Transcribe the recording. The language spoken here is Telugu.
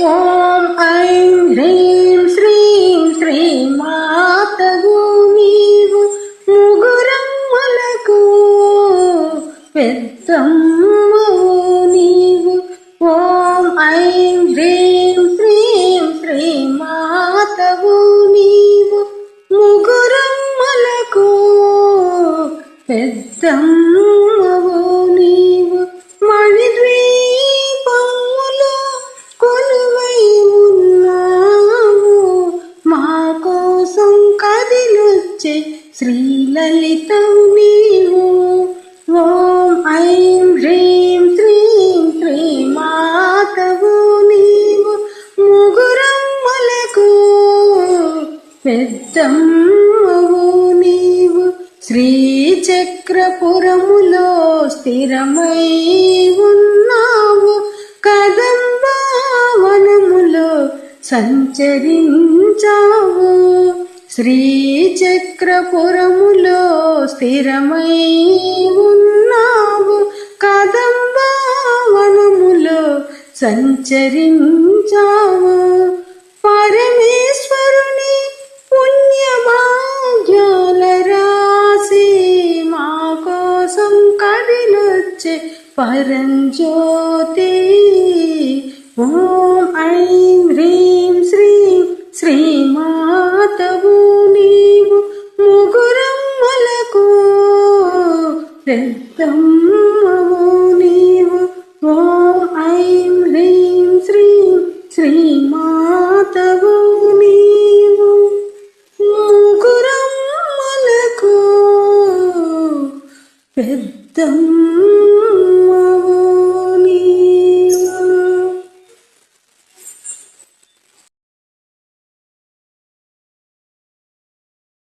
ఓం ఐం హ్రీం శ్రీం శ్రీమాతవు నీవు ముగురమ్మలకు పెద్దమ్మవు నీవు. ఓం ఐం హ్రీం శ్రీం శ్రీమాతవు నీవు ముగురమ్మలకు పెద్దమ్మవు నీవు. మణిద్వీపములో కొలువై ఉన్నావు మా కోసం కదిలొచ్చే శ్రీలలితవు నీవు. ఓం ఐం హ్రీం శ్రీం శ్రీమాతవు నీవు ముగురమ్మలకు పెద్దమ్మవు నీవు. శ్రీచక్రపురములో స్థిరమై ఉన్నావు కదంబవనములో సంచరించావు. శ్రీచక్రపురములో స్థిరమై ఉన్నావు కదంబవనములో సంచరించావు. పరమేశ్వరుని పుణ్యభాగ్యాల రాసి మా కోసం కదిలొచ్చే పరంజ్యోతి. ఓం ఐం హ్రీం శ్రీం శ్రీమాతవు నీవు ముగురమ్మలకు పెద్దమ్మవు నీవు. ఓం ఐం హ్రీం శ్రీం శ్రీమాతవు నీవు ముగురమ్మలకు పెద్దమ్మ.